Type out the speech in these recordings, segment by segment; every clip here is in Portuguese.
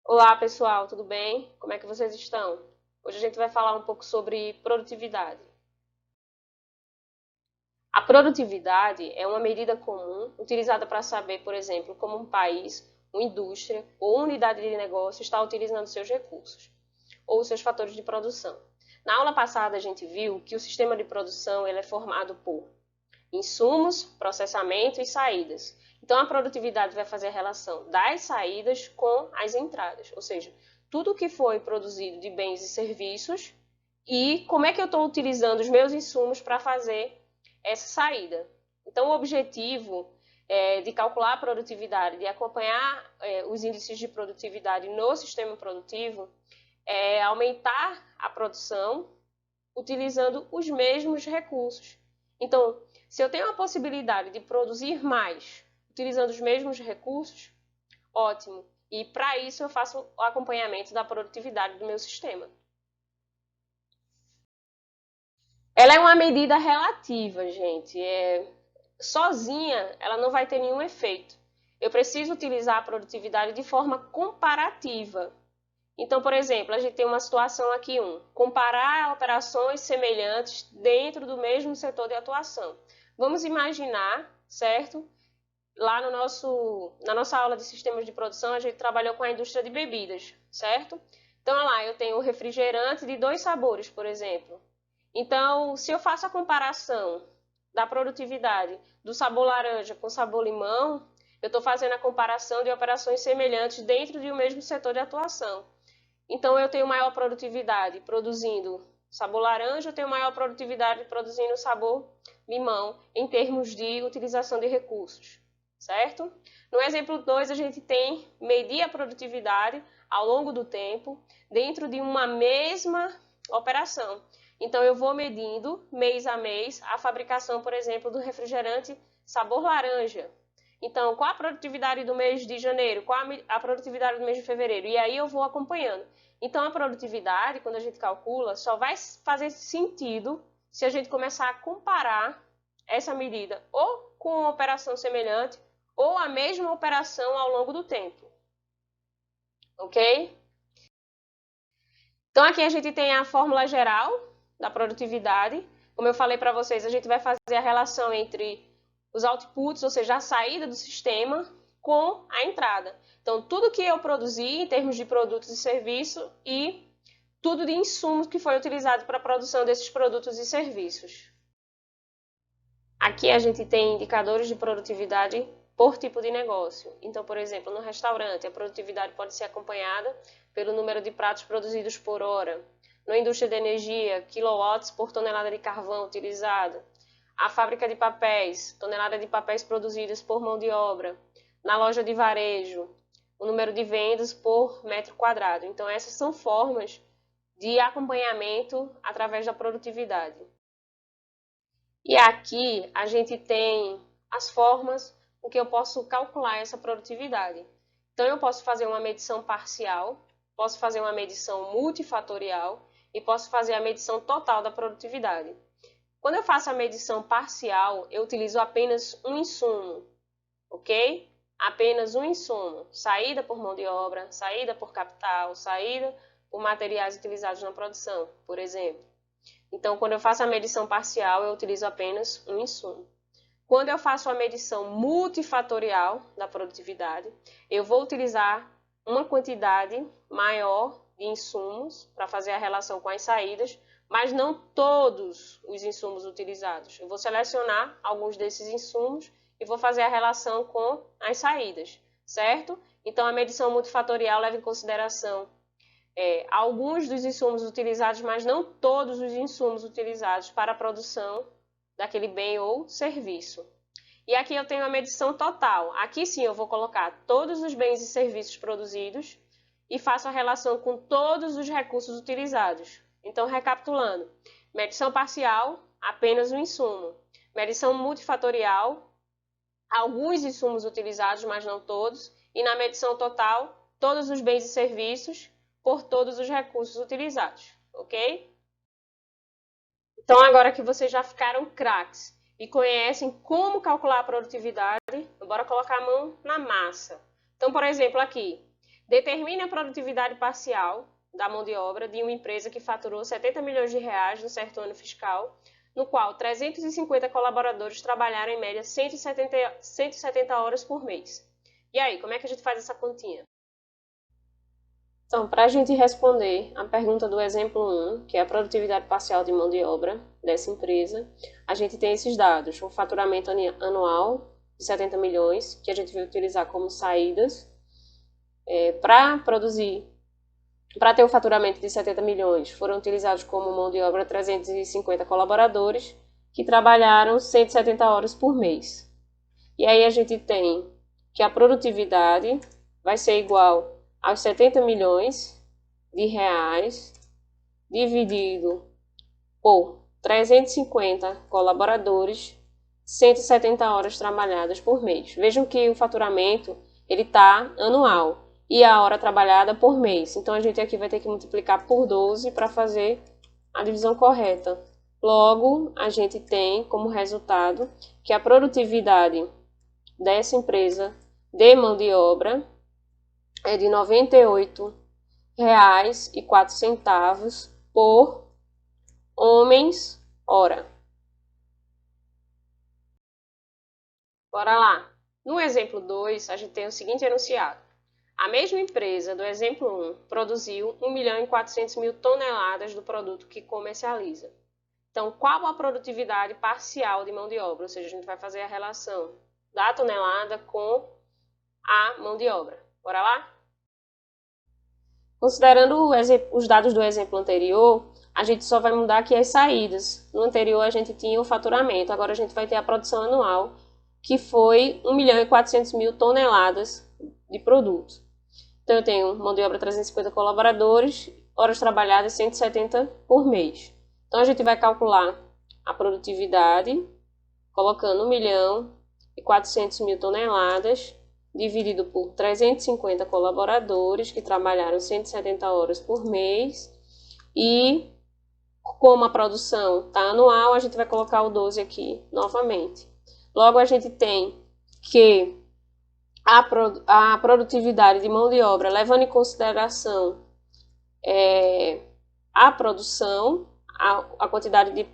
Olá, pessoal, tudo bem? Como é que vocês estão? Hoje a gente vai falar um pouco sobre produtividade. A produtividade é uma medida comum utilizada para saber, por exemplo, como um país, uma indústria ou unidade de negócio está utilizando seus recursos ou seus fatores de produção. Na aula passada a gente viu que o sistema de produção ele é formado por insumos, processamento e saídas. Então, a produtividade vai fazer a relação das saídas com as entradas, ou seja, tudo que foi produzido de bens e serviços e como é que eu estou utilizando os meus insumos para fazer essa saída. Então, o objetivo de calcular a produtividade, de acompanhar os índices de produtividade no sistema produtivo, é aumentar a produção utilizando os mesmos recursos. Então, se eu tenho a possibilidade de produzir mais utilizando os mesmos recursos, ótimo. E para isso eu faço o acompanhamento da produtividade do meu sistema. Ela é uma medida relativa, gente. Sozinha, ela não vai ter nenhum efeito. Eu preciso utilizar a produtividade de forma comparativa. Então, por exemplo, a gente tem uma situação aqui, comparar operações semelhantes dentro do mesmo setor de atuação. Vamos imaginar, certo? Lá na nossa aula de sistemas de produção, a gente trabalhou com a indústria de bebidas, certo? Então, lá eu tenho refrigerante de 2 sabores, por exemplo. Então, se eu faço a comparação da produtividade do sabor laranja com sabor limão, eu estou fazendo a comparação de operações semelhantes dentro de um mesmo setor de atuação. Então, eu tenho maior produtividade produzindo sabor laranja, eu tenho maior produtividade produzindo sabor limão, em termos de utilização de recursos, certo? No exemplo 2, a gente tem medir a produtividade ao longo do tempo dentro de uma mesma operação. Então, eu vou medindo mês a mês a fabricação, por exemplo, do refrigerante sabor laranja. Então, qual a produtividade do mês de janeiro? Qual a produtividade do mês de fevereiro? E aí eu vou acompanhando. Então, a produtividade, quando a gente calcula, só vai fazer sentido se a gente começar a comparar essa medida ou com uma operação semelhante ou a mesma operação ao longo do tempo. Ok? Então, aqui a gente tem a fórmula geral da produtividade. Como eu falei para vocês, a gente vai fazer a relação entre os outputs, ou seja, a saída do sistema, com a entrada. Então, tudo que eu produzi em termos de produtos e serviços e tudo de insumos que foi utilizado para a produção desses produtos e serviços. Aqui a gente tem indicadores de produtividade por tipo de negócio. Então, por exemplo, no restaurante, a produtividade pode ser acompanhada pelo número de pratos produzidos por hora. Na indústria de energia, quilowatts por tonelada de carvão utilizado. A fábrica de papéis, tonelada de papéis produzidos por mão de obra. Na loja de varejo, o número de vendas por metro quadrado. Então, essas são formas de acompanhamento através da produtividade. E aqui a gente tem as formas com que eu posso calcular essa produtividade. Então, eu posso fazer uma medição parcial, posso fazer uma medição multifatorial e posso fazer a medição total da produtividade. Quando eu faço a medição parcial, eu utilizo apenas um insumo, ok? Apenas um insumo, saída por mão de obra, saída por capital, saída por materiais utilizados na produção, por exemplo. Então, quando eu faço a medição parcial, eu utilizo apenas um insumo. Quando eu faço a medição multifatorial da produtividade, eu vou utilizar uma quantidade maior de insumos para fazer a relação com as saídas, mas não todos os insumos utilizados. Eu vou selecionar alguns desses insumos e vou fazer a relação com as saídas, certo? Então, a medição multifatorial leva em consideração alguns dos insumos utilizados, mas não todos os insumos utilizados para a produção daquele bem ou serviço. E aqui eu tenho a medição total. Aqui sim eu vou colocar todos os bens e serviços produzidos e faço a relação com todos os recursos utilizados. Então, recapitulando, medição parcial, apenas um insumo. Medição multifatorial, alguns insumos utilizados, mas não todos. E na medição total, todos os bens e serviços por todos os recursos utilizados, ok? Então, agora que vocês já ficaram craques e conhecem como calcular a produtividade, bora colocar a mão na massa. Então, por exemplo, aqui, Determine a produtividade parcial da mão de obra de uma empresa que faturou R$70 milhões no certo ano fiscal, no qual 350 colaboradores trabalharam em média 170 horas por mês. E aí, como é que a gente faz essa continha? Então, para a gente responder a pergunta do exemplo 1, que é a produtividade parcial de mão de obra dessa empresa, a gente tem esses dados: o faturamento anual de 70 milhões, que a gente vai utilizar como saídas, para ter o faturamento de 70 milhões, foram utilizados como mão de obra 350 colaboradores, que trabalharam 170 horas por mês. E aí a gente tem que a produtividade vai ser igual aos 70 milhões de reais dividido por 350 colaboradores, 170 horas trabalhadas por mês. Vejam que o faturamento ele está anual e a hora trabalhada por mês. Então a gente aqui vai ter que multiplicar por 12 para fazer a divisão correta. Logo, a gente tem como resultado que a produtividade dessa empresa de mão de obra é de R$ 98,04 por homens hora. Bora lá. No exemplo 2, a gente tem o seguinte enunciado. A mesma empresa do exemplo 1 produziu 1.400.000 toneladas do produto que comercializa. Então, qual a produtividade parcial de mão de obra? Ou seja, a gente vai fazer a relação da tonelada com a mão de obra. Bora lá? Considerando os dados do exemplo anterior, a gente só vai mudar aqui as saídas. No anterior a gente tinha o faturamento, agora a gente vai ter a produção anual, que foi 1.400.000 toneladas de produto. Então eu tenho mão de obra 350 colaboradores, horas trabalhadas 170 por mês. Então a gente vai calcular a produtividade, colocando 1.400.000 toneladas, dividido por 350 colaboradores que trabalharam 170 horas por mês. E como a produção está anual, a gente vai colocar o 12 aqui novamente. Logo, a gente tem que a produtividade de mão de obra, levando em consideração a produção, a quantidade de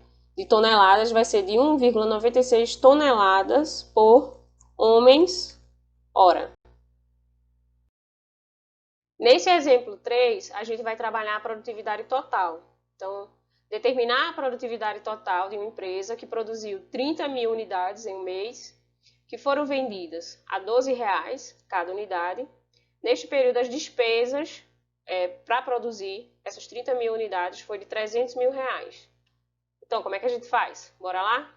toneladas vai ser de 1,96 toneladas por homens hora. Nesse exemplo 3, a gente vai trabalhar a produtividade total. Então, determinar a produtividade total de uma empresa que produziu 30 mil unidades em um mês, que foram vendidas a R$12 cada unidade. Neste período, as despesas para produzir essas 30 mil unidades foi de R$300 mil. Então, como é que a gente faz? Bora lá?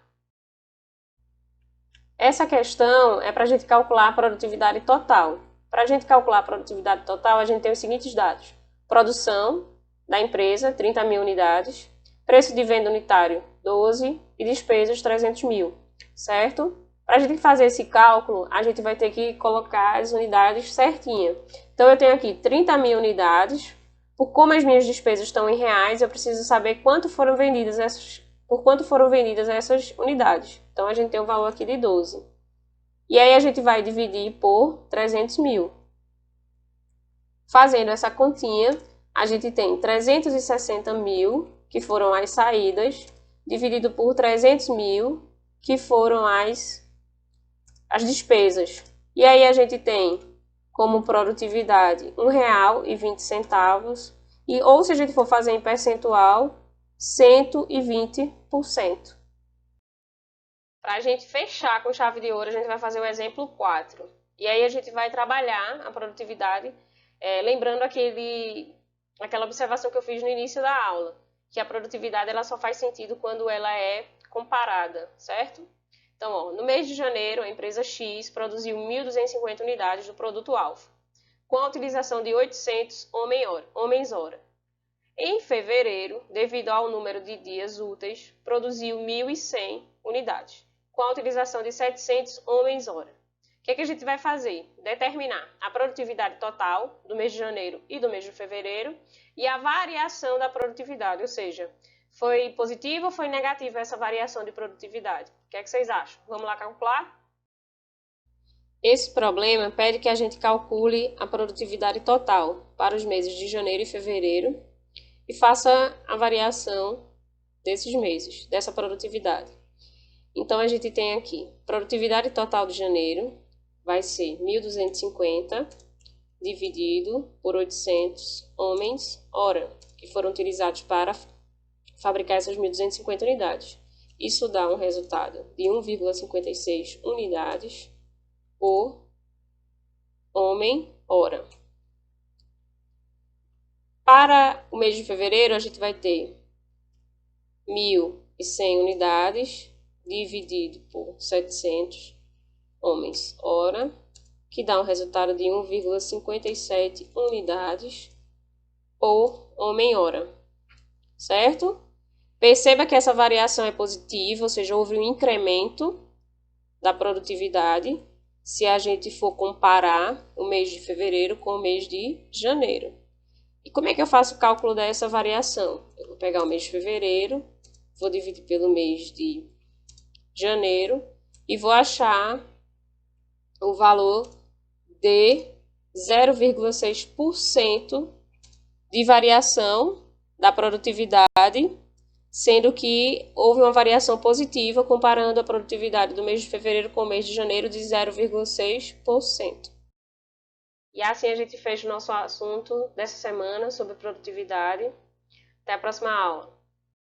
Essa questão é para a gente calcular a produtividade total. Para a gente calcular a produtividade total, a gente tem os seguintes dados: produção da empresa, 30 mil unidades, preço de venda unitário, 12 e despesas, 300 mil, certo? Para a gente fazer esse cálculo, a gente vai ter que colocar as unidades certinha. Então, eu tenho aqui 30 mil unidades. Por como as minhas despesas estão em reais, eu preciso saber por quanto foram vendidas essas unidades. Então, a gente tem o valor aqui de 12. E aí, a gente vai dividir por 300 mil. Fazendo essa continha, a gente tem 360 mil, que foram as saídas, dividido por 300 mil, que foram as despesas. E aí, a gente tem como produtividade R$1,20. Ou se a gente for fazer em percentual, 120%. Para a gente fechar com chave de ouro, a gente vai fazer o exemplo 4. E aí a gente vai trabalhar a produtividade, lembrando aquela observação que eu fiz no início da aula, que a produtividade ela só faz sentido quando ela é comparada, certo? Então, ó, no mês de janeiro, a empresa X produziu 1.250 unidades do produto alfa, com a utilização de 800 homens-hora. Em fevereiro, devido ao número de dias úteis, produziu 1.100 unidades, com a utilização de 700 homens-hora. O que é que a gente vai fazer? Determinar a produtividade total do mês de janeiro e do mês de fevereiro e a variação da produtividade, ou seja, foi positiva ou foi negativa essa variação de produtividade? O que é que vocês acham? Vamos lá calcular? Esse problema pede que a gente calcule a produtividade total para os meses de janeiro e fevereiro e faça a variação desses meses, dessa produtividade. Então, a gente tem aqui, produtividade total de janeiro vai ser 1.250 dividido por 800 homens hora, que foram utilizados para fabricar essas 1.250 unidades. Isso dá um resultado de 1,56 unidades por homem hora. Para o mês de fevereiro, a gente vai ter 1.100 unidades dividido por 700 homens hora, que dá um resultado de 1,57 unidades por homem hora, certo? Perceba que essa variação é positiva, ou seja, houve um incremento da produtividade se a gente for comparar o mês de fevereiro com o mês de janeiro. E como é que eu faço o cálculo dessa variação? Eu vou pegar o mês de fevereiro, vou dividir pelo mês de janeiro e vou achar o valor de 0,6% de variação da produtividade, sendo que houve uma variação positiva comparando a produtividade do mês de fevereiro com o mês de janeiro de 0,6%. E assim a gente fecha o nosso assunto dessa semana sobre produtividade. Até a próxima aula.